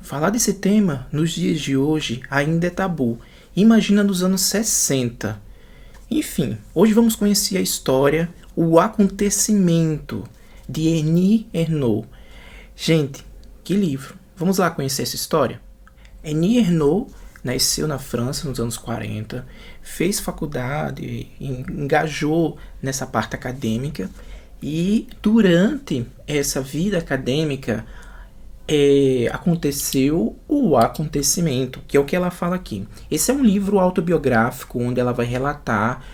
falar desse tema nos dias de hoje ainda é tabu. Imagina nos anos 60. Enfim, hoje vamos conhecer a história, o acontecimento de Annie Ernaux. Gente, que livro! Vamos lá conhecer essa história? Annie Ernaux nasceu na França nos anos 40, fez faculdade, engajou nessa parte acadêmica e durante essa vida acadêmica aconteceu o acontecimento, que é o que ela fala aqui. Esse é um livro autobiográfico onde ela vai relatar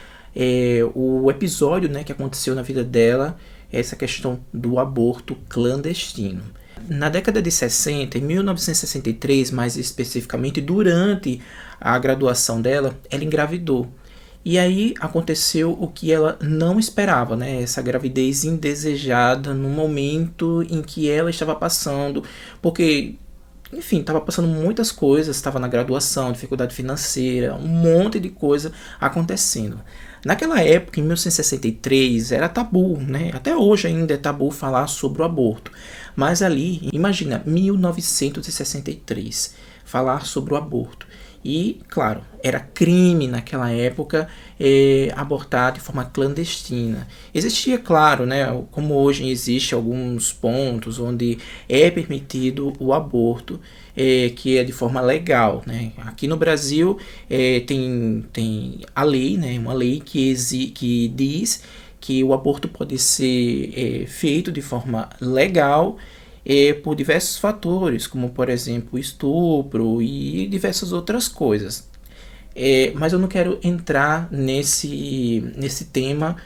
o episódio, né, que aconteceu na vida dela, essa questão do aborto clandestino. Na década de 60, em 1963 mais especificamente, durante a graduação dela, ela engravidou. E aí aconteceu o que ela não esperava, né? Essa gravidez indesejada no momento em que ela estava passando, porque, enfim, estava passando muitas coisas, estava na graduação, dificuldade financeira, um monte de coisa acontecendo. Naquela época, em 1963, era tabu, né? Até hoje ainda é tabu falar sobre o aborto. Mas ali, imagina, 1963, falar sobre o aborto. E, claro, era crime naquela época abortar de forma clandestina. Existia, claro, né, como hoje existe alguns pontos onde é permitido o aborto, que é de forma legal. Né? Aqui no Brasil tem a lei, né, uma lei que diz que o aborto pode ser feito de forma legal por diversos fatores, como por exemplo estupro e diversas outras coisas. Mas eu não quero entrar nesse tema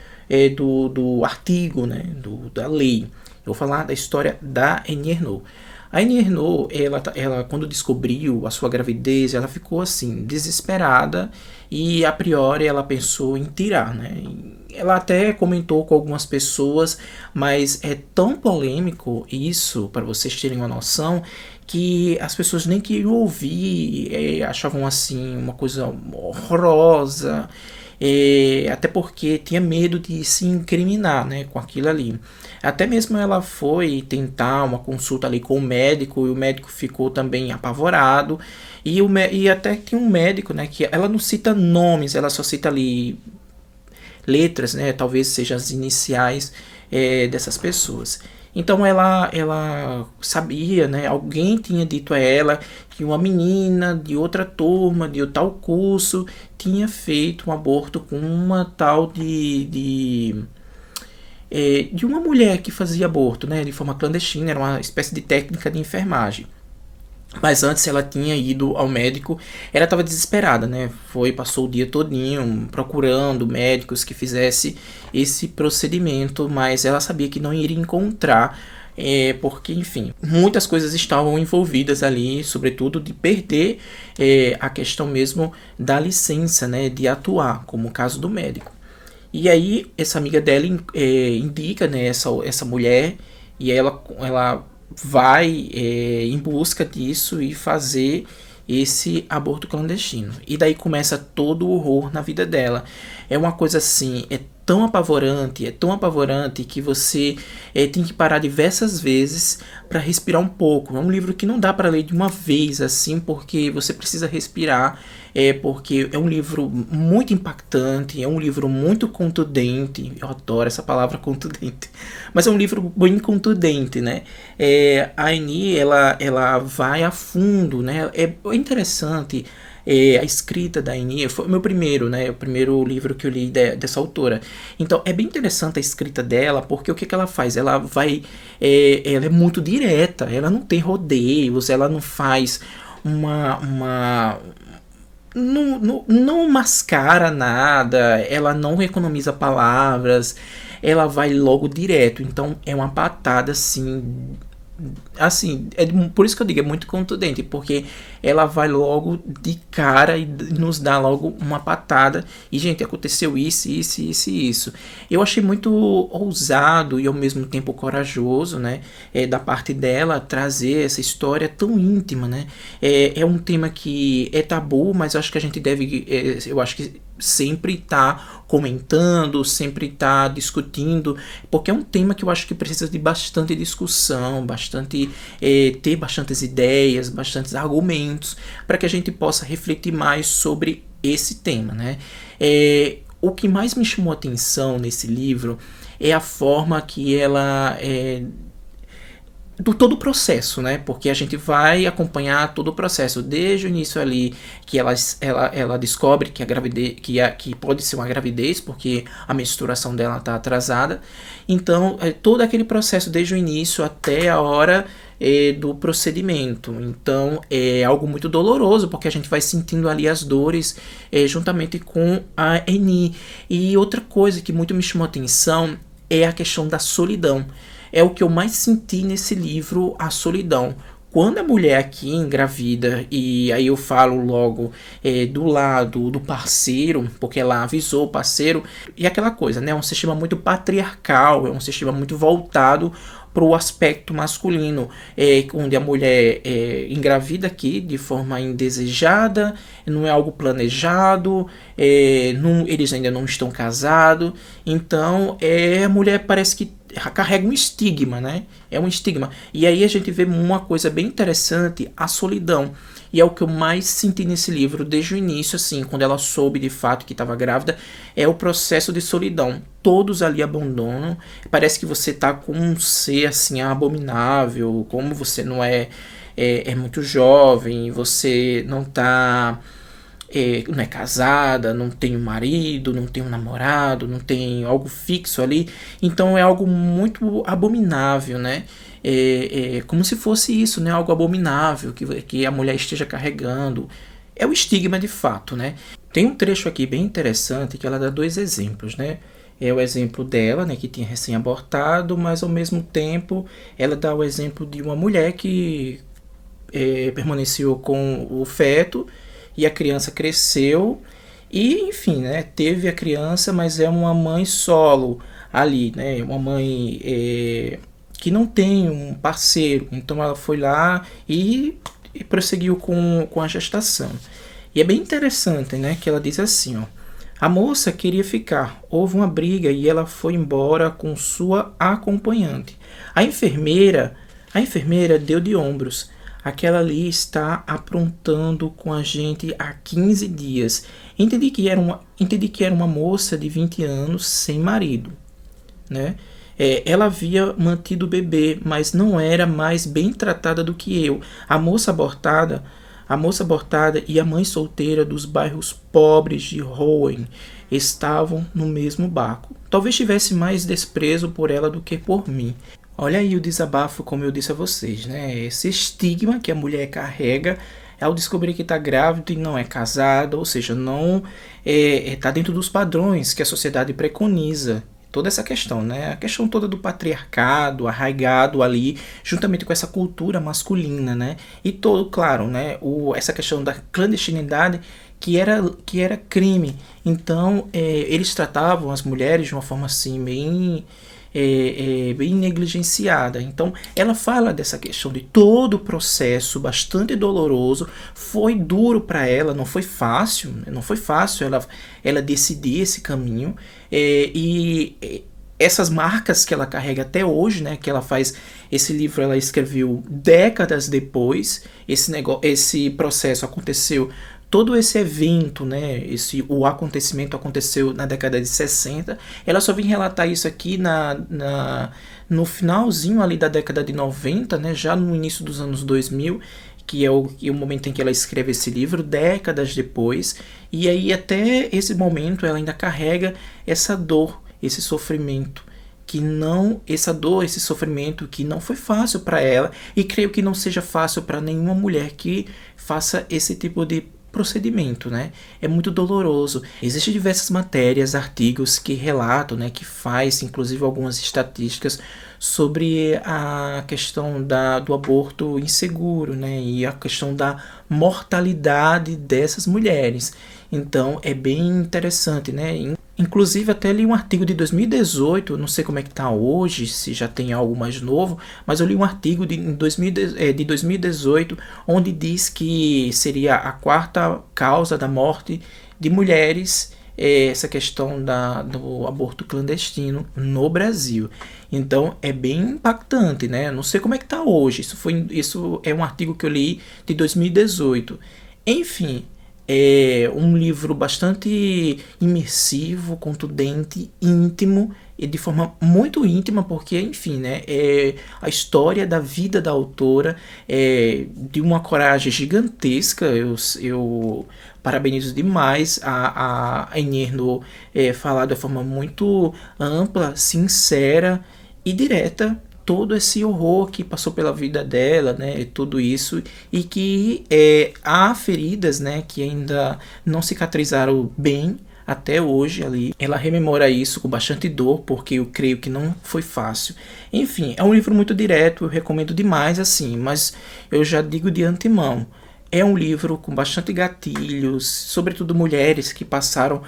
do artigo, né, da lei. Eu vou falar da história da Annie Ernaux. A Annie Ernaux, ela quando descobriu a sua gravidez, ela ficou assim, desesperada e a priori ela pensou em tirar, né? Ela até comentou com algumas pessoas, mas é tão polêmico isso, para vocês terem uma noção, que as pessoas nem queriam ouvir, achavam assim uma coisa horrorosa, até porque tinha medo de se incriminar, né, com aquilo ali. Até mesmo ela foi tentar uma consulta ali com o médico e o médico ficou também apavorado. E até tem um médico, né, que ela não cita nomes, ela só cita ali letras, né, talvez sejam as iniciais dessas pessoas. Então ela sabia, né, alguém tinha dito a ela que uma menina de outra turma, de tal curso, tinha feito um aborto com uma tal de uma mulher que fazia aborto, né, de forma clandestina, era uma espécie de técnica de enfermagem. Mas antes ela tinha ido ao médico, ela estava desesperada, né? Passou o dia todinho procurando médicos que fizesse esse procedimento, mas ela sabia que não iria encontrar, porque, enfim, muitas coisas estavam envolvidas ali, sobretudo de perder a questão mesmo da licença, né? De atuar, como o caso do médico. E aí essa amiga dela indica, né, essa mulher, e ela vai em busca disso e fazer esse aborto clandestino. E daí começa todo o horror na vida dela. É uma coisa assim, é tão apavorante que você tem que parar diversas vezes para respirar um pouco. É um livro que não dá para ler de uma vez assim, porque você precisa respirar, porque é um livro muito impactante, é um livro muito contundente. Eu adoro essa palavra contundente, mas é um livro bem contundente, né? A Annie, ela vai a fundo, né? É interessante. A escrita da Annie foi o meu primeiro, né? O primeiro livro que eu li dessa autora. Então é bem interessante a escrita dela, porque o que ela faz? Ela vai. Ela é muito direta, ela não tem rodeios, ela não faz não mascara nada, ela não economiza palavras, ela vai logo direto. Então é uma patada assim, por isso que eu digo, é muito contundente, porque ela vai logo de cara e nos dá logo uma patada. E, gente, aconteceu isso. Eu achei muito ousado e ao mesmo tempo corajoso, né, da parte dela trazer essa história tão íntima, né. É um tema que é tabu, mas acho que a gente deve, eu acho que sempre tá comentando, sempre tá discutindo, porque é um tema que eu acho que precisa de bastante discussão, ter bastantes ideias, bastantes argumentos, para que a gente possa refletir mais sobre esse tema, né? O que mais me chamou a atenção nesse livro é a forma que ela do todo o processo, né? Porque a gente vai acompanhar todo o processo, desde o início ali, que ela descobre que a gravidez, que pode ser uma gravidez, porque a menstruação dela está atrasada. Então, todo aquele processo, desde o início até a hora do procedimento. Então, é algo muito doloroso, porque a gente vai sentindo ali as dores juntamente com a Eni. E outra coisa que muito me chamou a atenção é a questão da solidão. É o que eu mais senti nesse livro, a solidão. Quando a mulher aqui engravida, e aí eu falo logo do lado do parceiro, porque ela avisou o parceiro, e aquela coisa, né? É um sistema muito patriarcal, é um sistema muito voltado para o aspecto masculino, onde a mulher engravida aqui de forma indesejada, não é algo planejado, eles ainda não estão casados, então a mulher parece que carrega um estigma, né? É um estigma. E aí a gente vê uma coisa bem interessante, a solidão. E é o que eu mais senti nesse livro desde o início, assim, quando ela soube de fato que estava grávida, é o processo de solidão. Todos ali abandonam. Parece que você tá com um ser assim abominável, como você não é muito jovem, você não tá não é casada, não tem um marido, não tem um namorado, não tem algo fixo ali, então é algo muito abominável, né? Como se fosse isso, né? Algo abominável que a mulher esteja carregando. É o estigma de fato, né? Tem um trecho aqui bem interessante que ela dá 2 exemplos, né? É o exemplo dela, né, que tinha recém-abortado, mas ao mesmo tempo ela dá o exemplo de uma mulher que permaneceu com o feto e a criança cresceu e, enfim, né, teve a criança, mas é uma mãe solo ali, né, uma mãe que não tem um parceiro, então ela foi lá e prosseguiu com a gestação. E é bem interessante, né, que ela diz assim, ó: a moça queria ficar, houve uma briga e ela foi embora com sua acompanhante. A enfermeira deu de ombros. Aquela ali está aprontando com a gente há 15 dias. Entendi que era uma moça de 20 anos sem marido, né? Ela havia mantido o bebê, mas não era mais bem tratada do que eu. A moça abortada e a mãe solteira dos bairros pobres de Rouen estavam no mesmo barco. Talvez tivesse mais desprezo por ela do que por mim. Olha aí o desabafo, como eu disse a vocês, né? Esse estigma que a mulher carrega ao descobrir que está grávida e não é casada, ou seja, não está dentro dos padrões que a sociedade preconiza. Toda essa questão, né? A questão toda do patriarcado arraigado ali, juntamente com essa cultura masculina, né? E todo, claro, né? Essa questão da clandestinidade que era crime. Então, eles tratavam as mulheres de uma forma assim bem negligenciada. Então ela fala dessa questão de todo o processo bastante doloroso, foi duro para ela, não foi fácil ela decidir esse caminho, e essas marcas que ela carrega até hoje, né, que ela faz esse livro, ela escreveu décadas depois, esse processo aconteceu. Todo esse evento, né, o acontecimento aconteceu na década de 60. Ela só vem relatar isso aqui no finalzinho ali da década de 90, né, já no início dos anos 2000, que é o momento em que ela escreve esse livro, décadas depois. E aí até esse momento ela ainda carrega essa dor, esse sofrimento. Esse sofrimento que não foi fácil para ela, e creio que não seja fácil para nenhuma mulher que faça esse tipo de procedimento, né? É muito doloroso. Existem diversas matérias, artigos que relatam, né, que faz inclusive algumas estatísticas sobre a questão do aborto inseguro, né, e a questão da mortalidade dessas mulheres. Então é bem interessante, né? Inclusive até li um artigo de 2018, não sei como é que está hoje, se já tem algo mais novo, mas eu li um artigo de 2018, onde diz que seria a 4ª causa da morte de mulheres essa questão do aborto clandestino no Brasil. Então é bem impactante, né? Não sei como é que tá hoje. Isso é um artigo que eu li de 2018. Enfim, é um livro bastante imersivo, contundente, íntimo e de forma muito íntima, porque, enfim, né, é a história da vida da autora é de uma coragem gigantesca. Eu parabenizo demais a Enir no falar de forma muito ampla, sincera e direta todo esse horror que passou pela vida dela, né, tudo isso, e que há feridas, né, que ainda não cicatrizaram bem até hoje ali. Ela rememora isso com bastante dor, porque eu creio que não foi fácil. Enfim, é um livro muito direto, eu recomendo demais assim, mas eu já digo de antemão, é um livro com bastante gatilhos, sobretudo mulheres que passaram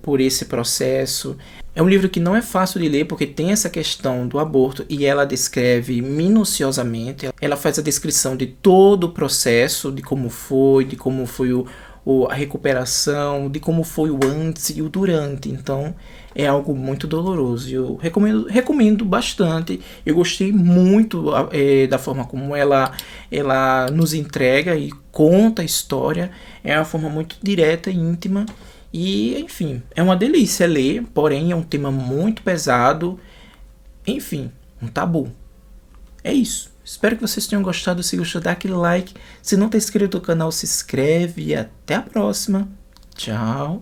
por esse processo. É um livro que não é fácil de ler porque tem essa questão do aborto e ela descreve minuciosamente. Ela faz a descrição de todo o processo, de como foi a recuperação, de como foi o antes e o durante. Então é algo muito doloroso. Eu recomendo bastante. Eu gostei muito da forma como ela nos entrega e conta a história. É uma forma muito direta e íntima. E, enfim, é uma delícia ler, porém é um tema muito pesado. Enfim, um tabu. É isso. Espero que vocês tenham gostado. Se gostou, dá aquele like. Se não está inscrito no canal, se inscreve. E até a próxima. Tchau.